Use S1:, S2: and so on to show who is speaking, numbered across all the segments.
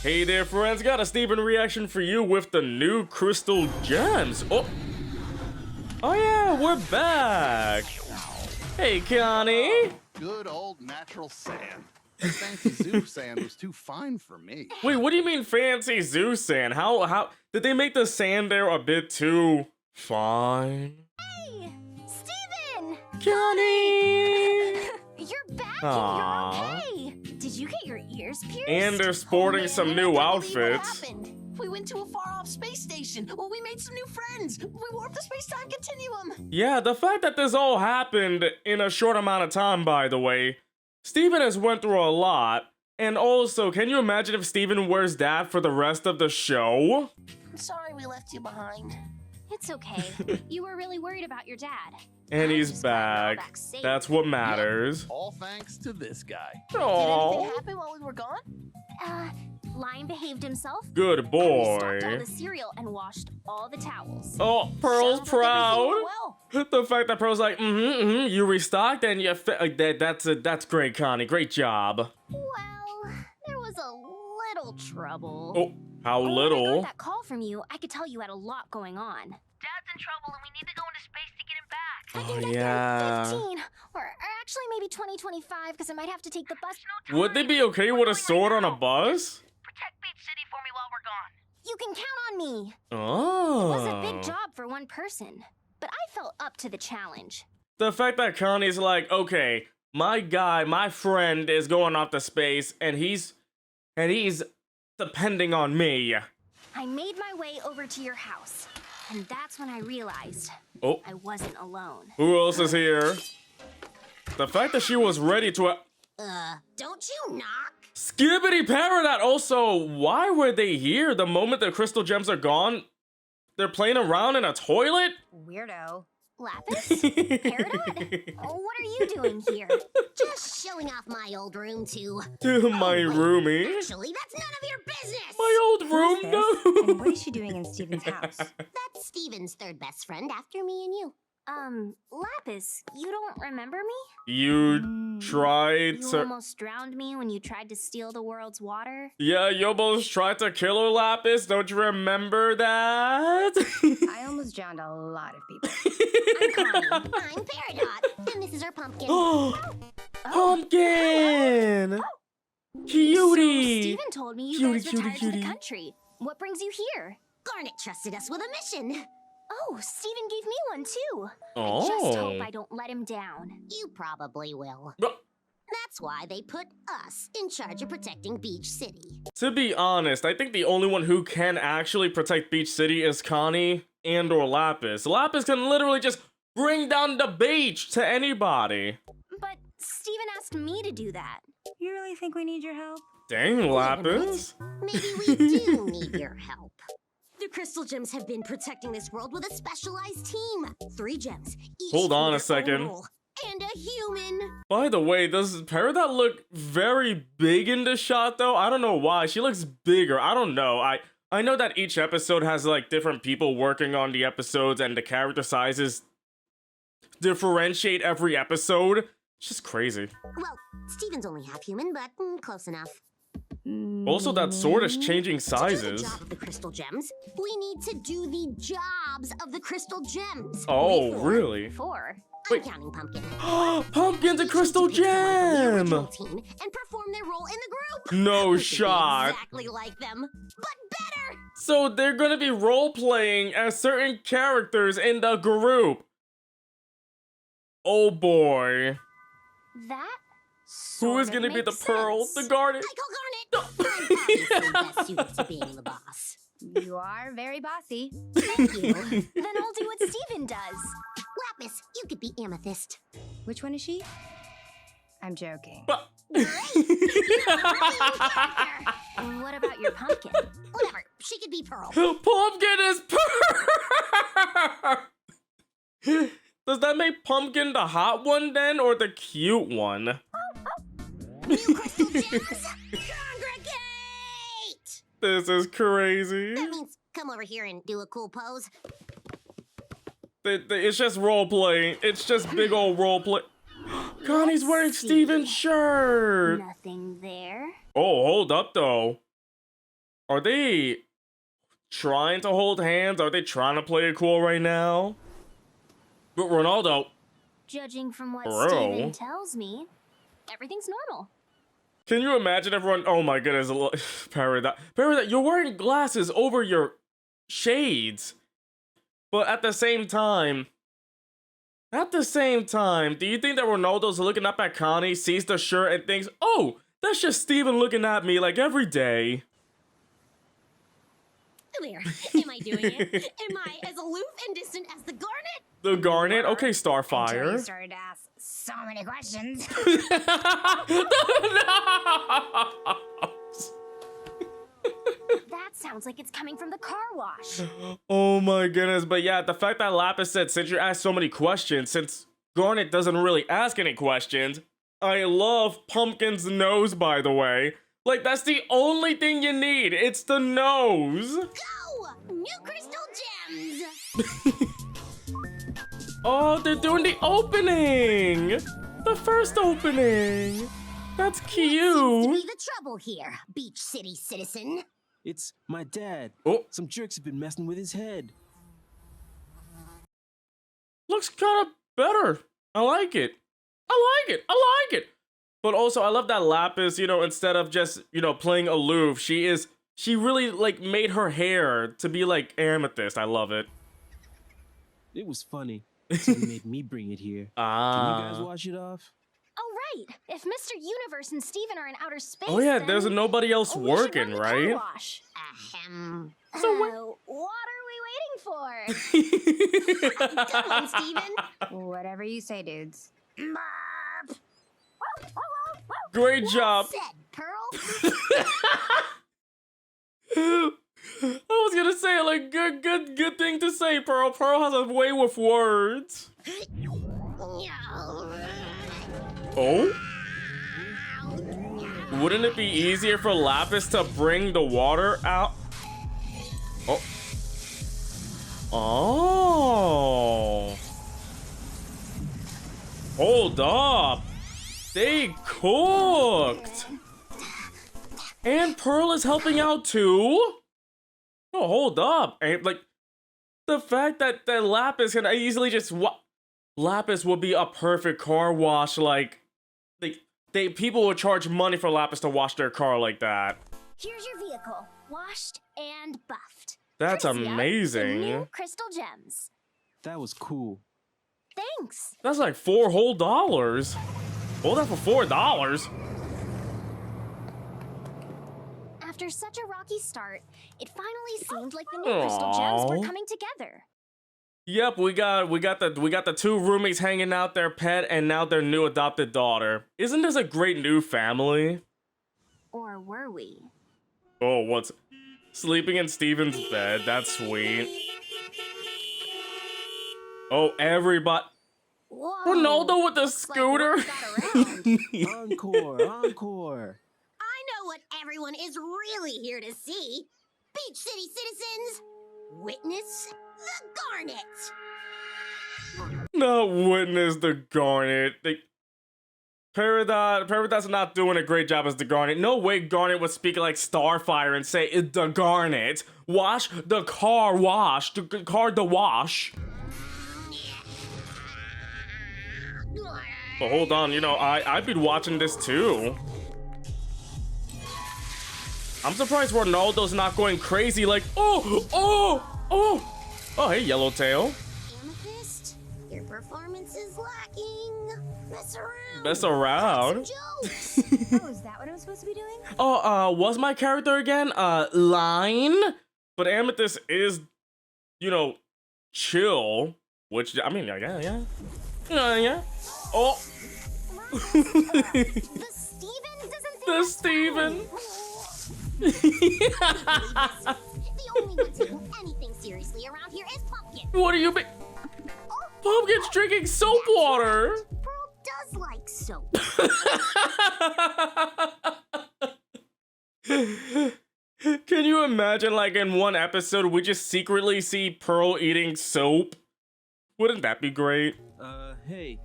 S1: Hey there, friends. Got a Steven reaction for you with the new crystal gems. Oh yeah, we're back. Hey, Connie.
S2: Good old natural sand. That fancy zoo sand was too fine for me.
S1: Wait, what do you mean fancy zoo sand? How did they make the sand there a bit too fine?
S3: Hey, Steven!
S1: Connie!
S3: You're back
S1: Aww.
S3: and you're okay. Did you get your ears pierced?
S1: And they're sporting some new outfits.
S4: We went to a far-off space station. Well, we made some new friends. We warped the space-time continuum.
S1: Yeah, the fact that this all happened in a short amount of time, by the way. Steven has went through a lot. And also, can you imagine if Steven wears that for the rest of the show?
S4: I'm sorry we left you behind.
S3: It's okay. You were really worried about your dad.
S1: And he's
S3: just glad we're all
S1: back.
S3: safe.
S1: That's what matters.
S2: All thanks to this guy.
S4: Did anything
S1: Aww.
S4: happen while we were gone?
S3: Lion behaved himself.
S1: Good
S3: And we stocked all
S1: boy.
S3: the cereal and washed all the towels.
S1: Oh, Pearl's
S4: Sounds like everything went
S1: proud.
S4: well.
S1: The fact that Pearl's like, you restocked and you that's great, Connie. Great job.
S3: Well, there was a little trouble.
S1: Oh, how
S3: When I
S1: little?
S3: got that call from you, I could tell you had a lot going on.
S4: Dad's in trouble and we need to go into space to get him back.
S3: I can
S1: Oh,
S3: get there
S1: yeah.
S3: in 15, or actually maybe 2025, because I might have to take the bus.
S1: Would they be okay with a sword on a bus?
S4: Protect Beach City for me while we're gone.
S3: You can count on me.
S1: Oh.
S3: It was a big job for one person, but I felt up to the challenge.
S1: The fact that Connie's like, okay, my guy, my friend is going off to space and he's depending on me.
S3: I made my way over to your house, and that's when I realized
S1: Oh,
S3: I wasn't alone.
S1: who else is here? The fact that she was ready to
S3: Don't you knock?
S1: Skibbity Paradat. Also, why were they here the moment the crystal gems are gone? They're playing around in a toilet?
S3: Weirdo. Lapis? Peridot? Oh, what are you doing here?
S5: Just showing off my old room too.
S1: To my roomie.
S5: Actually, that's none of your business.
S1: My old room,
S6: And what
S1: no.
S6: is she doing in Steven's house?
S5: That's Steven's third best friend after me and you.
S3: Lapis, you don't remember me?
S1: You tried
S3: You
S1: to...
S3: almost drowned me when you tried to steal the world's water.
S1: Yeah, you almost tried to kill her, Lapis. Don't you remember that?
S6: I almost drowned a lot of people.
S3: I'm Connie.
S5: I'm Peridot, and this is our pumpkin.
S1: Pumpkin!
S3: So
S1: Cutie!
S3: Steven told me you
S1: Cutie,
S3: guys
S1: cutie,
S3: retired to
S1: cutie.
S3: the country. What brings you here?
S5: Garnet trusted us with a mission.
S3: Oh, Steven gave me one too. I just hope I
S1: Oh.
S3: don't let him down.
S5: You probably will.
S1: Oh.
S5: That's why they put us in charge of protecting Beach City.
S1: To be honest, I think the only one who can actually protect Beach City is Connie and or Lapis. Lapis can literally just bring down the beach to anybody.
S3: But Steven asked me to do that.
S6: You really think we need your help?
S1: Dang, Lapis.
S5: Maybe we do need your help. The crystal gems have been protecting this world with a specialized team. 3 gems. Each
S1: Hold on
S5: for
S1: a
S5: their own
S1: second.
S5: role. And a human.
S1: By the way, does Peridot look very big in this shot though? I don't know why. She looks bigger. I don't know. I know that each episode has like different people working on the episodes and the character sizes differentiate every episode. It's just crazy.
S5: Well, Steven's only half human, but close enough.
S1: Also, that sword is changing
S5: To do the
S1: sizes.
S5: job of the crystal gems, we need to do the jobs of the crystal gems.
S1: Oh,
S5: We 4.
S1: really?
S3: 4.
S5: I'm
S1: Wait.
S5: counting Pumpkin.
S1: Pumpkin's a
S5: Each
S1: crystal
S5: need to pick someone from the original
S1: gem!
S5: team and perform their role in the group.
S1: No
S5: We could be
S1: shot.
S5: Exactly like them, but better.
S1: So they're gonna be role-playing as certain characters in the group. Oh boy.
S3: That
S1: Who is
S3: sort of
S1: gonna be the
S3: makes
S1: Pearl, the
S3: sense.
S1: Garnet?
S5: I call Garnet. I'm obviously best suited to being the boss.
S6: You are very bossy.
S5: Thank you.
S3: Then I'll do what Steven does.
S5: Lapis, you could be Amethyst.
S6: Which one is she? I'm joking.
S1: But-
S3: And what about your pumpkin?
S5: Whatever, she could be Pearl.
S1: Pumpkin is Pearl! Does that make Pumpkin the hot one then, or the cute one?
S5: New crystal gems, congregate!
S1: This is crazy.
S5: That means come over here and do a cool pose.
S1: It's just roleplay. It's just big old roleplay. Connie's wearing
S3: see.
S1: Steven's shirt.
S3: Nothing there.
S1: Oh, hold up though. Are they trying to hold hands? Are they trying to play it cool right now? But Ronaldo,
S3: Judging from what
S1: Bro.
S3: Steven tells me, everything's normal.
S1: can you imagine everyone? Oh my goodness, Paradise, you're wearing glasses over your shades. But at the same time, do you think that Ronaldo's looking up at Connie, sees the shirt, and thinks, oh, that's just Steven looking at me like every day?
S5: There. Am I doing it? Am I as aloof and distant as the Garnet?
S1: The Garnet? Okay,
S6: Until you
S1: Starfire.
S6: started to ask so many questions.
S3: That sounds like it's coming from the car wash.
S1: Oh my goodness, but yeah, the fact that Lapis said, since you asked so many questions, since Garnet doesn't really ask any questions, I love Pumpkin's nose, by the way. Like, that's the only thing you need. It's the nose.
S5: Go! New crystal gems!
S1: Oh, they're doing the opening. The first opening. That's
S5: To
S1: cute.
S5: be the trouble here, Beach City citizen.
S7: It's my dad.
S1: Oh,
S7: Some jerks have been messing with his head.
S1: looks kind of better. I like it. I like it. I like it. But also, I love that Lapis, you know, instead of just, you know, playing aloof, she really, like, made her hair to be like Amethyst. I love it.
S7: It was funny. So he made me bring it here. Can you guys
S1: Ah.
S7: wash it off?
S3: Oh, right. If Mr. Universe and Steven are in outer space,
S1: Oh, yeah,
S3: then
S1: there's nobody else
S3: we should
S1: working,
S3: run the car
S1: right?
S3: wash.
S5: So
S3: What are we waiting for?
S5: come on, Steven.
S6: Whatever you say, dudes.
S5: Marp.
S1: Great job.
S5: Said, Pearl.
S1: I was gonna say, like, good thing to say, Pearl. Pearl has a way with words. Oh? Wouldn't it be easier for Lapis to bring the water out? Oh. Oh. Hold up. They cooked. And Pearl is helping out too? Oh, hold up. And, like, the fact that Lapis can easily just Lapis would be a perfect car wash, like people would charge money for Lapis to wash their car like that.
S3: Here's your vehicle, washed and buffed.
S1: That's
S3: Courtesy of the
S1: amazing.
S3: new crystal gems.
S7: That was cool.
S3: Thanks.
S1: That's like $4 whole. Hold that for $4.
S3: After such a rocky start, it finally seemed like the new crystal gems
S1: Aw.
S3: were coming together.
S1: Yep, we got the two roommates hanging out, their pet, and now their new adopted daughter. Isn't this a great new family?
S3: Or were we?
S1: Oh, what's sleeping in Steven's bed? That's sweet. Oh, everybody.
S3: Whoa.
S1: Ronaldo with the
S3: Looks like
S1: scooter.
S3: word got around.
S7: Encore, encore.
S5: I know what everyone is really here to see. Beach City citizens, witness the Garnet.
S1: Not witness the Garnet. Peridot's not doing a great job as the Garnet. No way Garnet would speak like Starfire and say, "It's the Garnet. Wash the car wash. The car the wash." But hold on, you know, I'd be watching this too. I'm surprised Ronaldo's not going crazy like, oh, hey, Yellowtail.
S5: Amethyst, your performance is lacking. Mess around.
S1: Mess around.
S5: Jokes.
S6: Oh, is that what I'm supposed to be doing?
S1: Oh, was my character again? Line? But Amethyst is, you know, chill. Which, I mean, yeah. Yeah. Oh.
S3: The Steven doesn't think
S1: The
S3: that's
S1: Steven.
S5: The only one taking anything seriously around here is Pumpkin.
S1: What do you mean? Pumpkin's drinking soap water.
S5: Pearl does like soap.
S1: Can you imagine, like, in one episode, we just secretly see Pearl eating soap? Wouldn't that be great?
S7: Hey,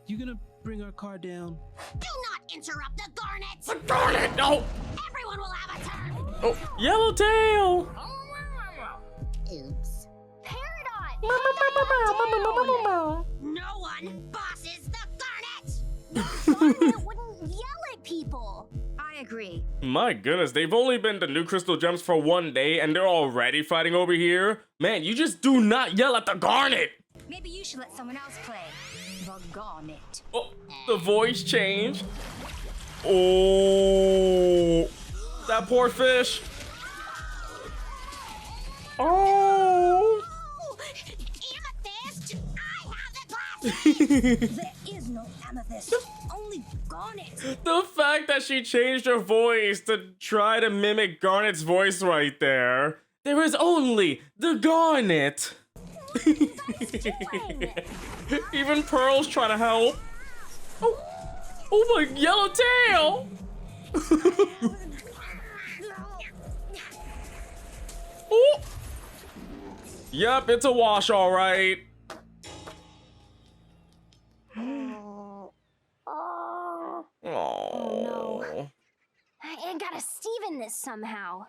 S7: you gonna bring our car down.
S5: Do not interrupt the Garnet!
S1: Darn it! No!
S5: Everyone will have a turn!
S1: Oh, Yellowtail!
S5: Oops.
S3: Peridot!
S5: No one bosses the Garnet!
S3: Garnet wouldn't yell at people.
S6: I agree.
S1: My goodness, they've only been to New Crystal Gems for 1 day and they're already fighting over here? Man, you just do not yell at the Garnet!
S6: Maybe you should let someone else play. The Garnet.
S1: Oh, the voice changed. Oh, that poor fish. Oh.
S5: Amethyst! I have the glass!
S6: There is no amethyst, only Garnet.
S1: The fact that she changed her voice to try to mimic Garnet's voice right there. There is only the Garnet. Even Pearl's trying to help. Oh my Yellowtail! Oh. Yep, it's a wash, all right.
S3: Oh
S1: Oh.
S3: I gotta Steven this somehow.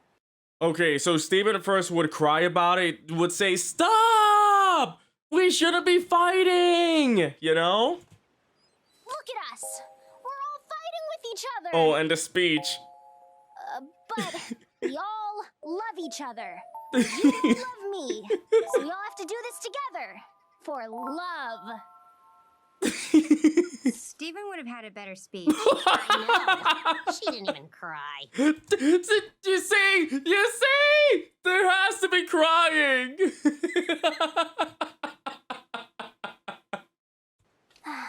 S1: Okay, so Steven at first would cry about it, would say, "Stop! We shouldn't be fighting!" You know?
S3: Look at us. We're all fighting with each other.
S1: Oh, and the speech.
S3: But we all love each other. You don't love me, so we all have to do this together. For love.
S6: Steven would have had a better speech.
S5: I know. She didn't even cry.
S1: You see? You see? There has to be crying.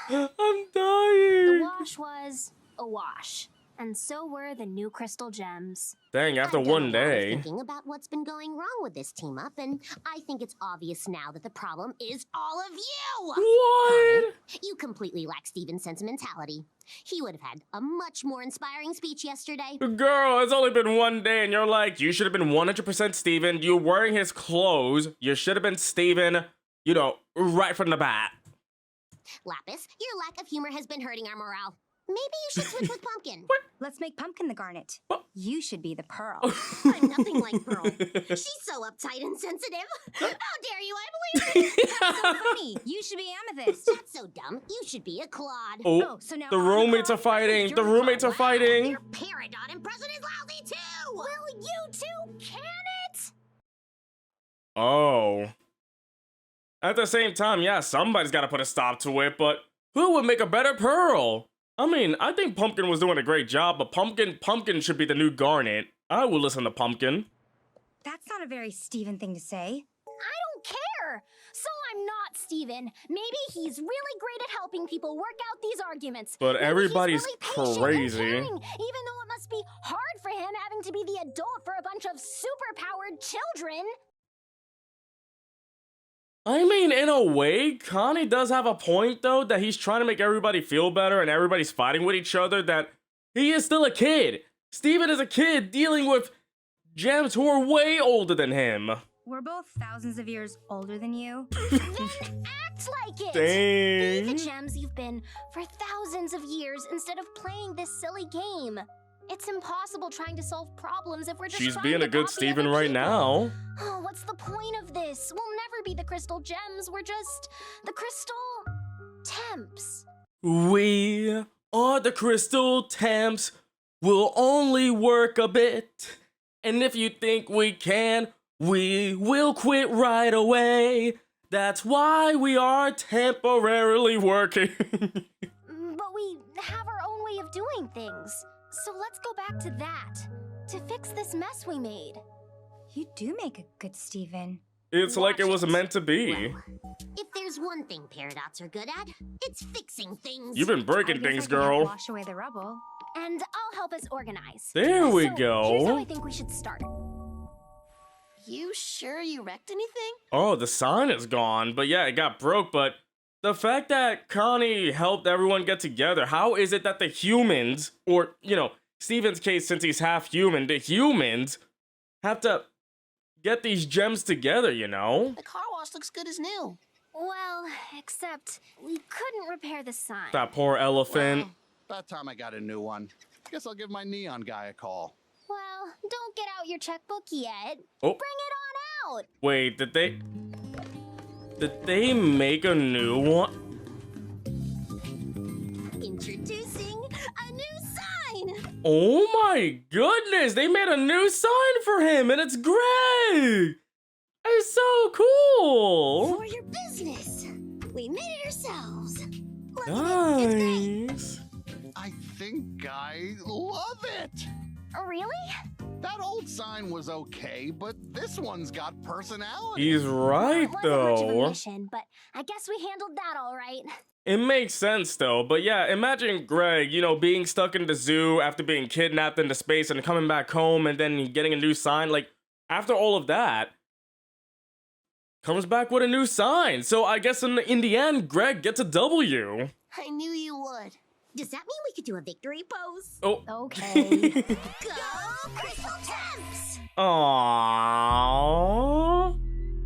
S1: I'm
S3: The
S1: dying.
S3: wash was a wash. And so were the new crystal gems.
S1: Dang, after
S5: I've done
S1: 1
S5: a lot of
S1: day.
S5: thinking about what's been going wrong with this team up, and I think it's obvious now that the problem is all of you!
S1: What?
S5: You completely lack Steven's sentimentality. He would have had a much more inspiring speech yesterday.
S1: Girl, it's only been 1 day and you're like, you should have been 100% Steven. You're wearing his clothes. You should have been Steven, you know, right from the bat.
S5: Lapis, your lack of humor has been hurting our morale. Maybe you should switch with Pumpkin.
S6: Let's make Pumpkin the Garnet. You should be the Pearl.
S5: I'm nothing like Pearl. She's so uptight and sensitive. How dare you, I believe it.
S6: That's so funny. You should be Amethyst.
S5: That's so dumb. You should be a Claude.
S1: Oh,
S6: So now
S1: the
S6: I'm
S1: roommates are
S6: Pearl,
S1: fighting.
S6: you're
S1: The roommates are
S5: Wow,
S1: fighting.
S5: Your Peridot impression is lousy too.
S3: Will you two can it?
S1: Oh. At the same time, yeah, somebody's got to put a stop to it, but who would make a better Pearl? I mean, I think Pumpkin was doing a great job, but Pumpkin should be the new Garnet. I will listen to Pumpkin.
S6: That's not a very Steven thing to say.
S3: I don't care. So I'm not Steven. Maybe he's really great at helping people work out these arguments.
S1: But
S3: Maybe
S1: everybody's
S3: he's really patient and
S1: crazy.
S3: caring, even though it must be hard for him having to be the adult for a bunch of superpowered children.
S1: I mean, in a way, Connie does have a point, though, that he's trying to make everybody feel better and everybody's fighting with each other, that he is still a kid. Steven is a kid dealing with gems who are way older than him.
S6: We're both thousands of years older than you.
S3: Then act like it.
S1: Dang.
S3: Be the gems you've been for thousands of years instead of playing this silly game. It's impossible trying to solve problems if we're just
S1: She's
S3: trying
S1: being
S3: to
S1: a good
S3: copy
S1: Steven
S3: other
S1: right
S3: people.
S1: now.
S3: Oh, what's the point of this? We'll never be the crystal gems. We're just the crystal temps.
S1: We are the crystal temps. We'll only work a bit. And if you think we can, we will quit right away. That's why we are temporarily working.
S3: But we have our own way of doing things. So let's go back to that to fix this mess we made.
S6: You do make a good Steven.
S1: It's like it was
S3: Watch it.
S1: meant to be.
S5: Well, if there's one thing Peridots are good at, it's fixing things.
S1: You've been
S6: I
S1: breaking
S6: guess
S1: things,
S6: I can help
S1: girl.
S6: wash away the rubble.
S3: And I'll help us organize.
S1: There we
S3: So, Here's how
S1: go.
S3: I think we should start.
S4: You sure you wrecked anything?
S1: Oh, the sign is gone. But yeah, it got broke. But the fact that Connie helped everyone get together, how is it that the humans, or, you know, Steven's case, since he's half human, the humans have to get these gems together, you know?
S4: The car wash looks good as new.
S3: Well, except we couldn't repair the sign.
S1: That poor elephant.
S2: Well, that time I got a new one. Guess I'll give my neon guy a call.
S3: Well, don't get out your checkbook yet.
S1: Oh.
S3: Bring it on out!
S1: Wait, did they make a new one?
S5: Introducing a new sign!
S1: Oh my goodness, they made a new sign for him and it's Greg! It's so cool!
S5: For your business. We made it ourselves. Love it. It's great.
S1: Nice.
S2: I think I love it.
S3: Really?
S2: That old sign was okay, but this one's got personality.
S1: He's right
S3: It wasn't much of a
S1: though.
S3: mission, but I guess we handled that all right.
S1: It makes sense though, but yeah, imagine Greg, you know, being stuck in the zoo after being kidnapped into space and coming back home and then getting a new sign. Like, after all of that, comes back with a new sign. So I guess in the end, Greg gets a W.
S5: I knew you would. Does that mean we could do a victory pose?
S1: Oh.
S3: Okay.
S5: Go Crystal Temps!
S1: Aww.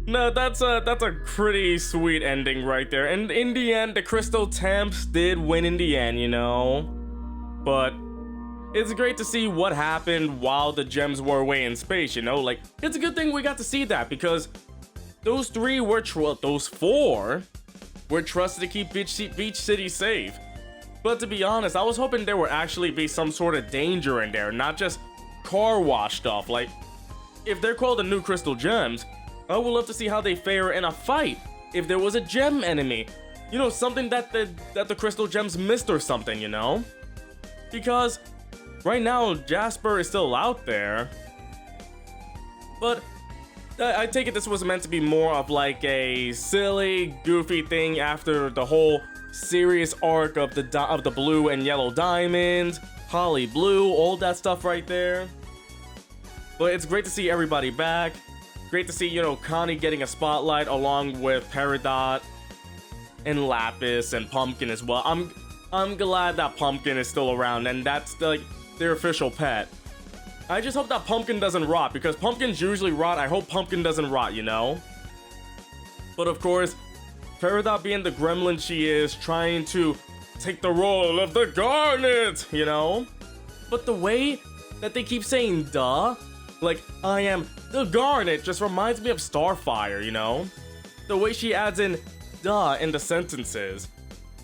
S1: No, that's a pretty sweet ending right there. And in the end, the Crystal Temps did win in the end, you know? But it's great to see what happened while the gems were away in space, you know? Like, it's a good thing we got to see that because those four were trusted to keep Beach City safe. But to be honest, I was hoping there would actually be some sort of danger in there, not just car wash stuff. Like, if they're called the new Crystal Gems, I would love to see how they fare in a fight. If there was a gem enemy, you know, something that the Crystal Gems missed or something, you know? Because right now, Jasper is still out there. But I take it this was meant to be more of like a silly, goofy thing after the whole serious arc of the blue and yellow diamonds, Holly Blue, all that stuff right there. But it's great to see everybody back. Great to see, you know, Connie getting a spotlight along with Peridot and Lapis and Pumpkin as well. I'm glad that Pumpkin is still around and that's like their official pet. I just hope that Pumpkin doesn't rot because pumpkins usually rot. I hope Pumpkin doesn't rot, you know? But of course, Peridot being the gremlin she is, trying to take the role of the Garnet, you know? But the way that they keep saying duh, like, I am the Garnet, just reminds me of Starfire, you know? The way she adds in duh in the sentences.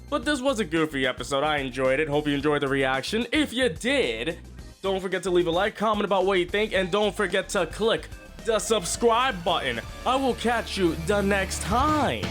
S1: But this was a goofy episode. I enjoyed it. Hope you enjoyed the reaction. If you did, don't forget to leave a like, comment about what you think, and don't forget to click the subscribe button. I will catch you the next time.